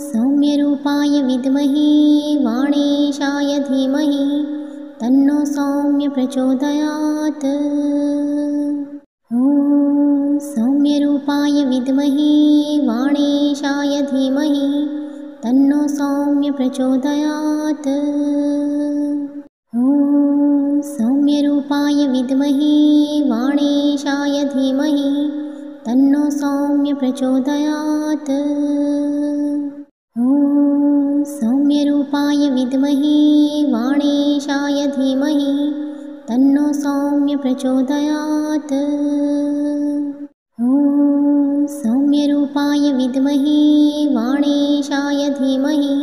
सौम्यरूपाय विद्महे वाणेशाय धीमहि तन्नो सौम्य प्रचोदयात्। ॐ सौम्यरूपाय विद्महे वाणेशाय धीमहि तन्नो सौम्य प्रचोदयात्। ॐ सौम्यरूपाय विद्महे वाणेशाय धीमहि तन्नो सौम्य प्रचोदयात्। ॐ सौम्यरूपाय विद्महे वाणेशाय धीमहि तन्नो सौम्य प्रचोदयात्। ॐ सौम्यरूपाय विद्महे वाणेशाय धीमहि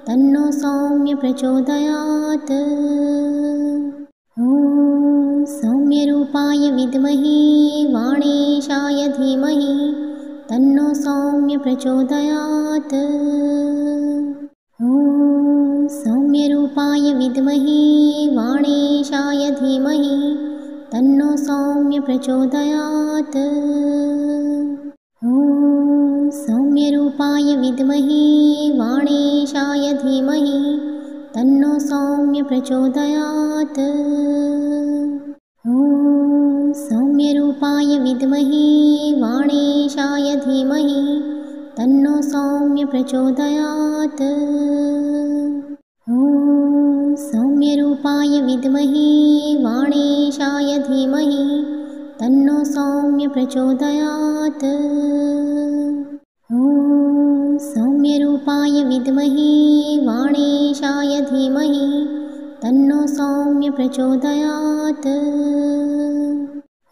तन्नो सौम्य प्रचोदयात्। ॐ सौम्यरूपाय विद्महे वाणेशाय धीमहि तन्नो सौम्य प्रचोदयात्। ॐ सौम्यरूपाय विद्महे वाणेशाय धीमहि तन्नो सौम्य प्रचोदयात्। ॐ सौम्यरूपाय विद्महे वाणेशाय धीमहि तन्नो सौम्य प्रचोदयात्। ॐ सौम्यरूपाय विद्महे वाणेशाय धीमहि तन्नो सौम्य प्रचोदयात्। ॐ सौम्यरूपाय विद्महे वाणेशाय धीमहि तन्नो सौम्य प्रचोदयात्। ॐ सौम्यरूपाय विद्महे वाणेशाय धीमहि तन्नो सौम्य प्रचोदयात्।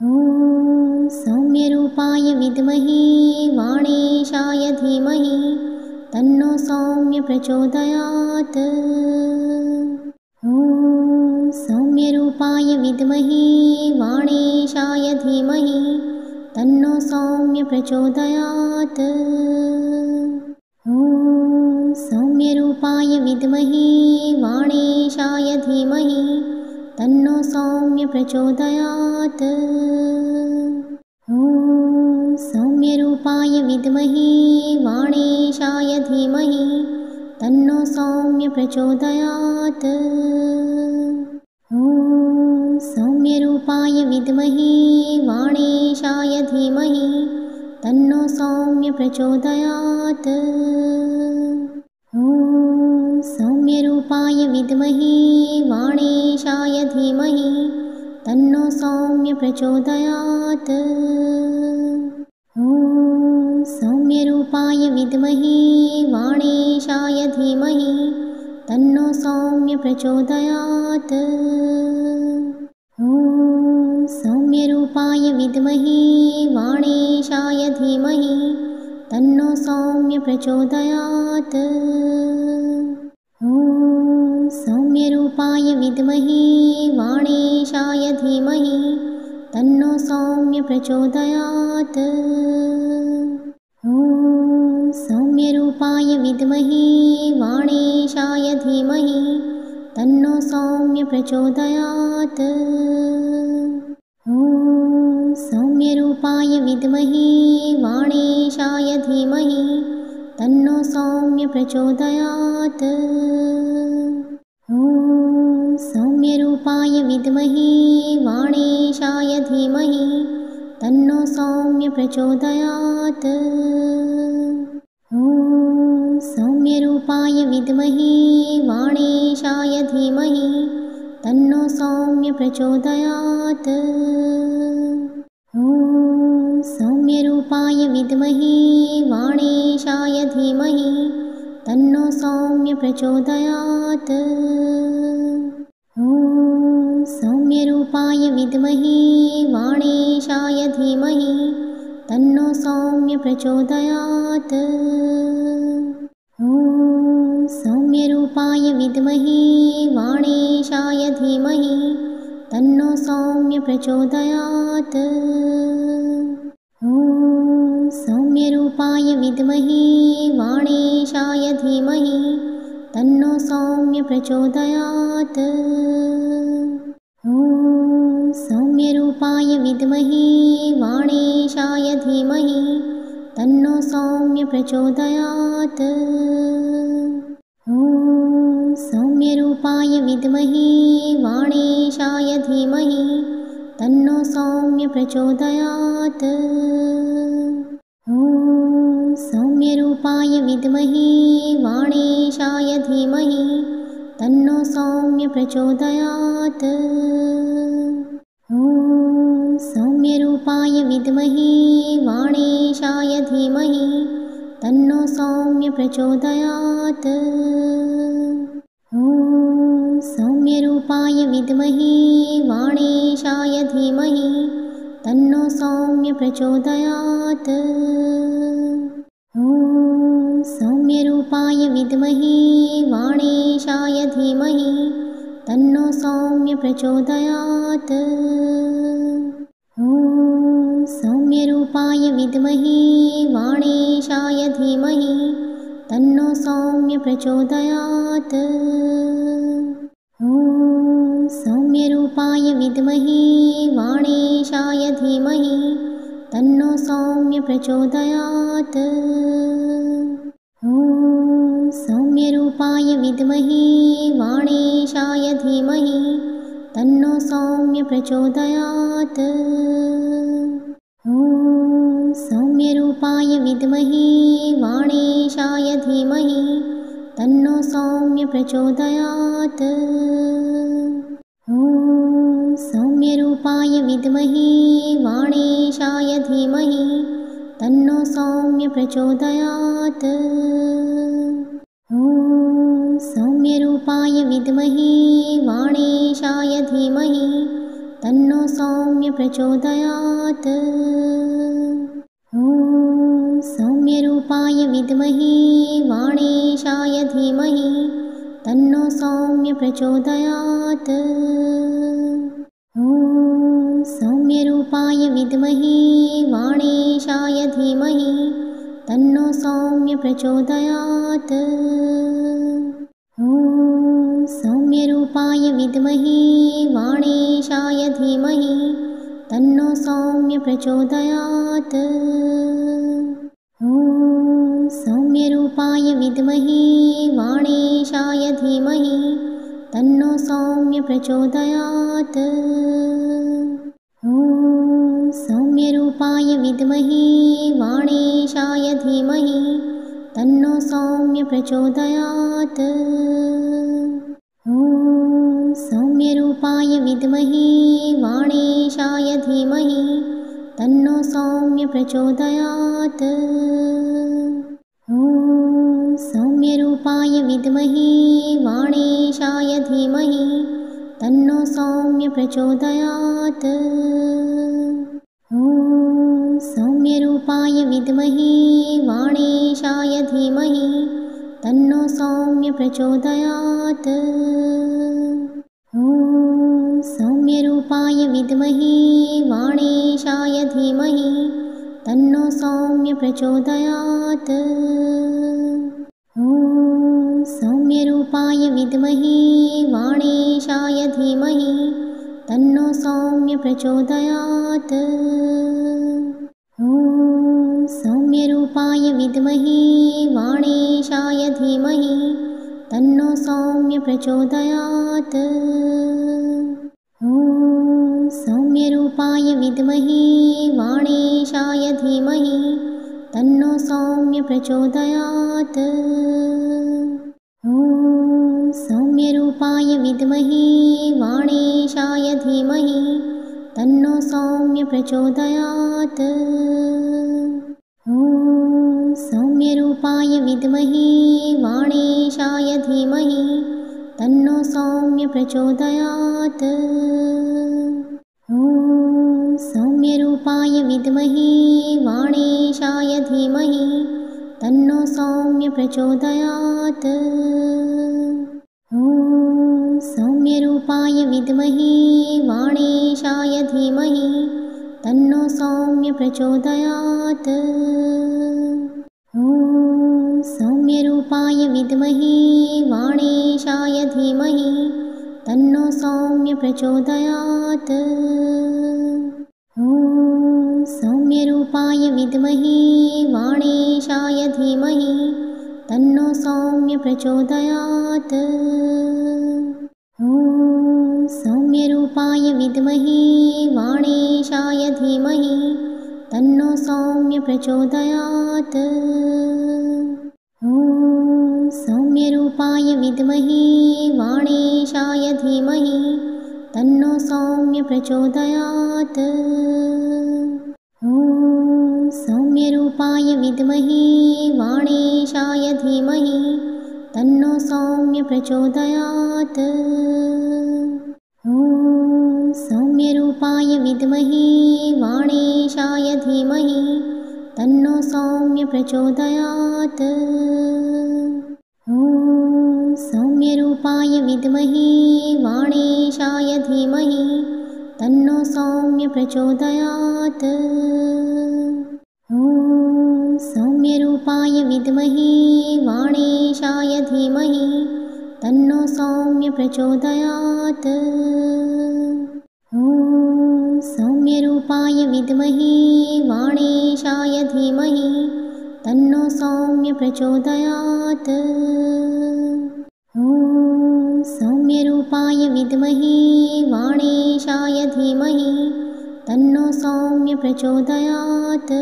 ॐ सौम्यरूपाय विद्महे वाणेशाय धीमहि तन्नो सौम्य प्रचोदयात्। ॐ सौम्यरूपाय विद्महे वाणेशाय धीमहि तन्नो सौम्य प्रचोदयात्। ॐ सौम्यरूपाय विद्महे वाणेशाय धीमहि तन्नो सौम्य प्रचोदयात्। ॐ सौम्यरूपाय विद्महे वाणेशाय धीमहि तन्नो सौम्य प्रचोदयात्। ॐ सौम्यरूपाय विद्महे वाणेशाय धीमहि तन्नो सौम्य प्रचोदयात्। ॐ सौम्यरूपाय विद्महे वाणेशाय धीमहि तन्नो सौम्य प्रचोदयात्। ॐ सौम्यरूपाय विद्महे वाणेशाय धीमहि तन्नो सौम्य प्रचोदयात्। ॐ सौम्यरूपाय विद्महे वाणेशाय धीमहि तन्नो सौम्य प्रचोदयात्। ॐ सौम्यरूपाय विद्महे वाणेशाय धीमहि तन्नो सौम्य प्रचोदयात्। ॐ सौम्यरूपाय विद्महे वाणेशाय धीमहि तन्नो सौम्य प्रचोदयात्। ॐ सौम्यरूपाय विद्महे वाणेशाय धीमहि तन्नो सौम्य प्रचोदयात्। ॐ सौम्यरूपाय विद्महे वाणेशाय धीमहि तन्नो सौम्य प्रचोदयात्। ॐ सौम्यरूपाय विद्महे वाणेशाय धीमहि तन्नो सौम्य प्रचोदयात्। ॐ सौम्यरूपाय विद्महे वाणेशाय धीमहि तन्नो सौम्य प्रचोदयात्। ॐ सौम्यरूपाय विद्महे वाणेशाय धीमहि तन्नो सौम्य प्रचोदयात्। ॐ सौम्यरूपाय विद्महे वाणेशाय धीमहि तन्नो सौम्य प्रचोदयात्। ॐ सौम्यरूपाय विद्महे वाणेशाय धीमहि तन्नो सौम्य प्रचोदयात्। ॐ सौम्यरूपाय विद्महे वाणेशाय धीमहि तन्नो सौम्य प्रचोदयात्। ॐ सौम्यरूपाय विद्महे वाणेशाय धीमहि तन्नो सौम्य प्रचोदयात्। ॐ सौम्यरूपाय विद्महे वाणेशाय धीमहि तन्नो सौम्य प्रचोदयात्। ॐ सौम्यरूपाय विद्महे वाणेशाय धीमहि तन्नो सौम्य प्रचोदयात्। ॐ सौम्यरूपाय विद्महे वाणेशाय धीमहि तन्नो सौम्य प्रचोदयात्। ॐ सौम्यरूपाय विद्महे वाणेशाय धीमहि तन्नो सौम्य प्रचोदयात्। ॐ सौम्यरूपाय विद्महे वाणेशाय धीमहि तन्नो सौम्य प्रचोदयात्। ॐ सौम्यरूपाय विद्महे वाणेशाय धीमहि तन्नो सौम्य प्रचोदयात्। ॐ सौम्यरूपाय विद्महे वाणेशाय धीमहि तन्नो सौम्य प्रचोदयात्। ॐ सौम्यरूपाय विद्महे वाणेशाय धीमहि तन्नो सौम्य प्रचोदयात्। ॐ सौम्यरूपाय विद्महे वाणेशाय धीमहि तन्नो सौम्य प्रचोदयात्। ॐ सौम्यरूपाय विद्महे वाणेशाय धीमहि तन्नो सौम्य प्रचोदयात्। ॐ सौम्यरूपाय विद्महे वाणेशाय धीमहि तन्नो सौम्य प्रचोदयात्। ॐ सौम्यरूपाय विद्महे वाणेशाय धीमहि तन्नो सौम्य प्रचोदयात्। ॐ सौम्यरूपाय विद्महे वाणेशाय धीमहि तन्नो सौम्य प्रचोदयात्। ॐ सौम्यरूपाय विद्महे वाणेशाय धीमहि तन्नो सौम्य प्रचोदयात्। ॐ सौम्यरूपाय विद्महे वाणेशाय धीमहि तन्नो सौम्य प्रचोदयात्। ॐ सौम्यरूपाय विद्महे वाणेशाय धीमहि तन्नो सौम्य प्रचोदयात्। ॐ सौम्यरूपाय विद्महे वाणेशाय धीमहि तन्नो सौम्य प्रचोदयात्। ॐ सौम्यरूपाय विद्महे वाणेशाय धीमहि तन्नो सौम्य प्रचोदयात्। ॐ सौम्यरूपाय विद्महे वाणेशाय धीमहि तन्नो सौम्य प्रचोदयात्। ॐ सौम्यरूपाय विद्महे वाणेशाय धीमहि तन्नो सौम्य प्रचोदयात्। ॐ सौम्यरूपाय विद्महे वाणेशाय धीमहि तन्नो सौम्य प्रचोदयात्। ॐ सौम्यरूपाय विद्महे वाणेशाय धीमहि तन्नो सौम्य प्रचोदयात्। ॐ सौम्यरूपाय विद्महे वाणेशाय धीमहि तन्नो सौम्य प्रचोदयात्। ॐ सौम्यरूपाय विद्महे वाणेशाय धीमहि तन्नो सौम्य प्रचोदयात्। ॐ सौम्यरूपाय विद्महे वाणेशाय धीमहि तन्नो सौम्य प्रचोदयात्। ॐ सौम्यरूपाय विद्महे वाणेशाय धीमहि तन्नो सौम्य प्रचोदयात्। ॐ सौम्यरूपाय विद्महे वाणेशाय धीमहि तन्नो सौम्य प्रचोदयात्। ॐ सौम्यरूपाय विद्महे वाणेशाय धीमहि तन्नो सौम्य प्रचोदयात्। ॐ सौम्यरूपाय विद्महे वाणेशाय धीमहि तन्नो सौम्य प्रचोदयात्। ॐ सौम्यरूपाय विद्महे वाणेशाय धीमहि तन्नो सौम्य प्रचोदयात्। ॐ सौम्यरूपाय विद्महे वाणेशाय धीमहि तन्नो सौम्य प्रचोदयात्। ॐ सौम्यरूपाय विद्महे वाणेशाय धीमहि तन्नो सौम्य प्रचोदयात्। ॐ सौम्यरूपाय विद्महे वाणेशाय धीमहि तन्नो सौम्य प्रचोदयात्। ॐ सौम्यरूपाय विद्महे वाणेशाय धीमहि तन्नो सौम्य प्रचोदयात्। ॐ सौम्यरूपाय विद्महे वाणेशाय धीमहि तन्नो सौम्य प्रचोदयात्। ॐ सौम्यरूपाय विद्महे वाणेशाय धीमहि तन्नो सौम्य प्रचोदयात्।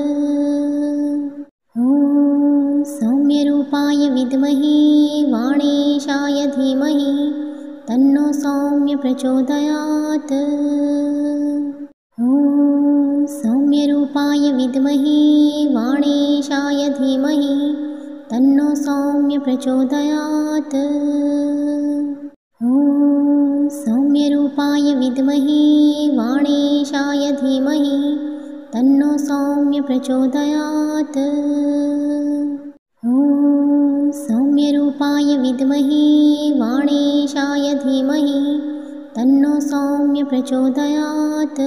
ॐ सौम्यरूपाय विद्महे वाणेशाय धीमहि तन्नो सौम्य प्रचोदयात्। ॐ सौम्यरूपाय विद्महे वाणेशाय धीमहि तन्नो सौम्य प्रचोदयात्। ॐ सौम्यरूपाय विद्महे वाणेशाय धीमहि तन्नो सौम्य प्रचोदयात्। ॐ सौम्यरूपाय विद्महे वाणेशाय धीमहि तन्नो सौम्य प्रचोदयात्।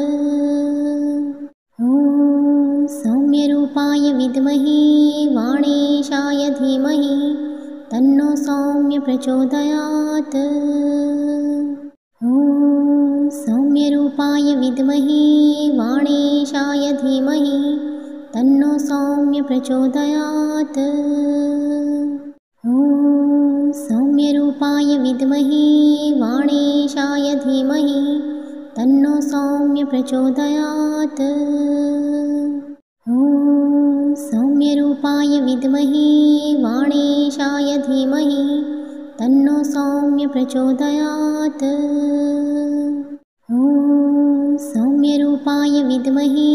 ॐ सौम्यरूपाय विद्महे वाणेशाय धीमहि तन्नो सौम्य प्रचोदयात्। ॐ सौम्यरूपाय विद्महे वाणेशाय धीमहि तन्नो सौम्य प्रचोदयात्। ॐ सौम्यरूपाय विद्महे वाणेशाय धीमहि तन्नो सौम्य प्रचोदयात्। ॐ सौम्यरूपाय विद्महे वाणेशाय धीमहि तन्नो सौम्य प्रचोदयात्। ॐ सौम्यरूपाय विद्महे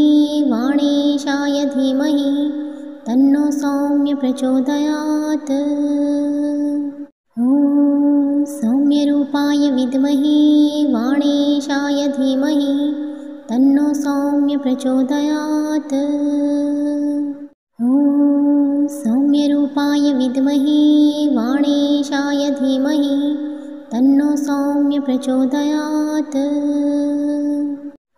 वाणेशाय धीमहि तन्नो सौम्य प्रचोदयात्। ॐ सौम्यरूपाय विद्महे वाणेशाय धीमहि तन्नो सौम्य प्रचोदयात्। ॐ सौम्यरूपाय विद्महे वाणेशाय धीमहि तन्नो सौम्य प्रचोदयात्।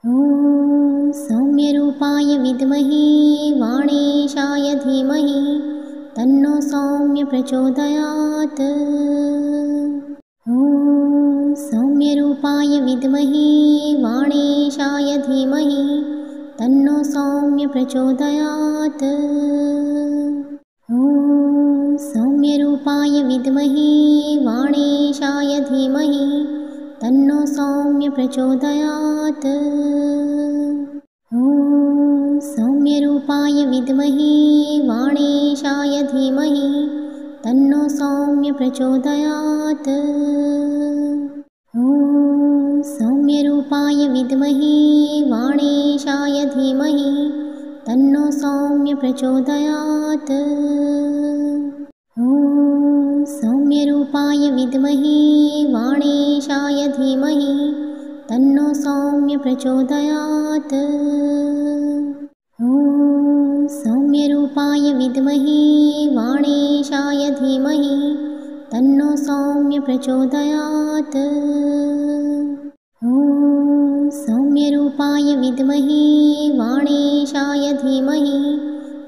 ॐ सौम्यरूपाय विद्महे वाणेशाय धीमहि तन्नो सौम्य प्रचोदयात्। ॐ सौम्यरूपाय विद्महे वाणेशाय धीमहि तन्नो सौम्य प्रचोदयात्। ॐ सौम्यरूपाय विद्महे वाणेशाय धीमहि तन्नो सौम्य प्रचोदयात्। ॐ सौम्यरूपाय विद्महे वाणेशाय धीमहि तन्नो सौम्य प्रचोदयात्। ॐ सौम्यरूपाय विद्महे वाणेशाय धीमहि तन्नो सौम्य प्रचोदयात्। ॐ सौम्यरूपाय विद्महे वाणेशाय धीमहि तन्नो सौम्य प्रचोदयात्। ॐ सौम्यरूपाय विद्महे वाणेशाय धीमहि तन्नो सौम्य प्रचोदयात्। ॐ सौम्यरूपाय विद्महे वाणेशाय धीमहि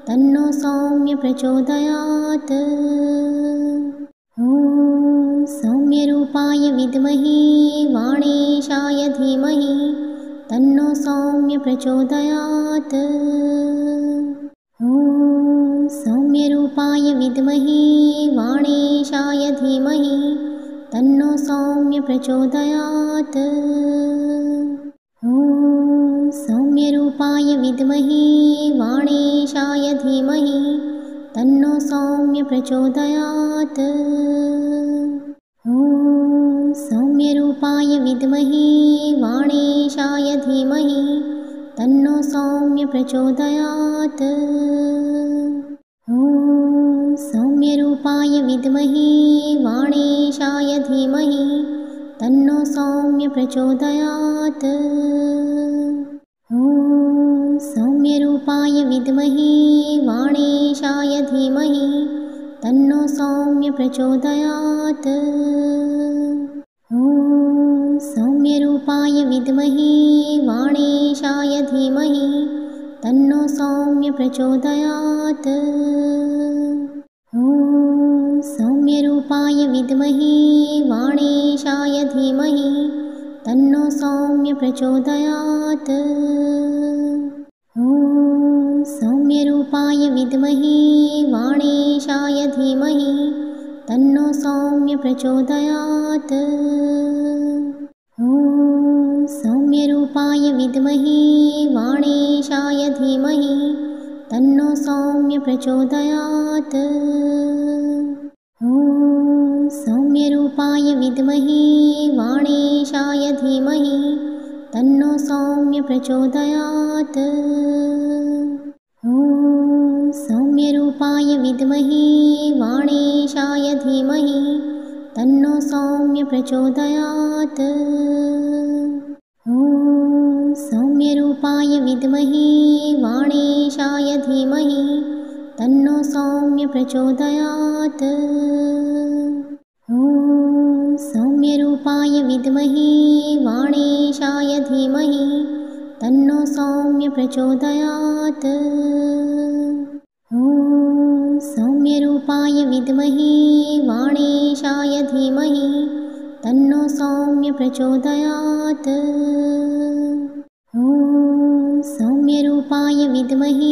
तन्नो सौम्य प्रचोदयात्। ॐ सौम्यरूपाय विद्महे वाणेशाय धीमहि तन्नो सौम्य प्रचोदयात्। प्रचोदयात्। ॐ सौम्यरूपाय विद्महे वाणेशाय धीमहि तन्नो सौम्य प्रचोदयात्। ॐ सौम्यरूपाय विद्महे वाणेशाय धीमहि तन्नो सौम्य प्रचोदयात्। ॐ सौम्यरूपाय विद्महे वाणेशाय धीमहि तन्नो सौम्य प्रचोदयात्। ॐ सौम्यरूपाय विद्महे वाणेशाय धीमहि तन्नो सौम्य प्रचोदयात्। ॐ सौम्यरूपाय विद्महे वाणेशाय धीमहि तन्नो सौम्य प्रचोदयात्। ॐ सौम्यरूपाय विद्महे वाणेशाय धीमहि तन्नो सौम्य प्रचोदयात्। ॐ सौम्यरूपाय विद्महे वाणेशाय धीमहि तन्नो सौम्य प्रचोदयात्। ॐ सौम्यरूपाय विद्महे वाणेशाय धीमहि तन्नो सौम्य प्रचोदयात्। ॐ सौम्यरूपाय विद्महे वाणेशाय धीमहि तन्नो सौम्य प्रचोदयात्। ॐ सौम्यरूपाय विद्महे वाणेशाय धीमहि तन्नो सौम्य प्रचोदयात्। ॐ सौम्यरूपाय विद्महे वाणेशाय धीमहि तन्नो सौम्य प्रचोदयात्। ॐ सौम्यरूपाय विद्महे वाणेशाय धीमहि तन्नो सौम्य प्रचोदयात्। ॐ सौम्यरूपाय विद्महे वाणेशाय धीमहि तन्नो सौम्य प्रचोदयात्। ॐ सौम्यरूपाय विद्महे वाणेशाय धीमहि तन्नो सौम्य प्रचोदयात्। ॐ सौम्यरूपाय विद्महे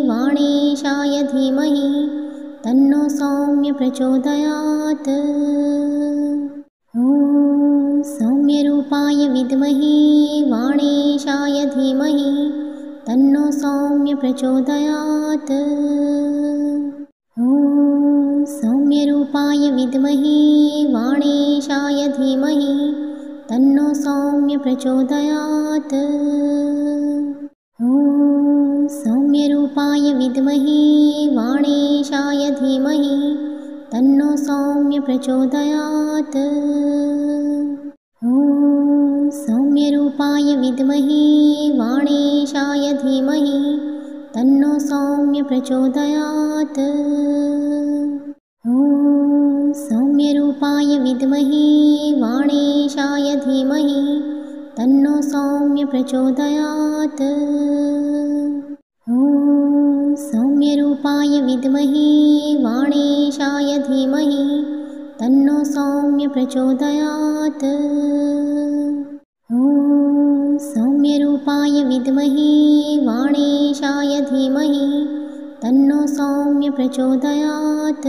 वाणेशाय धीमहि तन्नो सौम्य प्रचोदयात्। ॐ सौम्यरूपाय विद्महे वाणेशाय धीमहि तन्नो सौम्य प्रचोदयात्। ॐ सौम्यरूपाय विद्महे वाणेशाय धीमहि तन्नो सौम्य प्रचोदयात्। ॐ सौम्यरूपाय विद्महे वाणेशाय धीमहि तन्नो सौम्य प्रचोदयात्। ॐ सौम्यरूपाय विद्महे वाणेशाय धीमहि तन्नो सौम्य प्रचोदयात्। ॐ सौम्यरूपाय विद्महे वाणेशाय धीमहि तन्नो सौम्य प्रचोदयात्। ॐ सौम्यरूपाय विद्महे वाणेशाय धीमहि तन्नो सौम्य प्रचोदयात्। ॐ सौम्यरूपाय विद्महे वाणेशाय धीमहि तन्नो सौम्य प्रचोदयात्।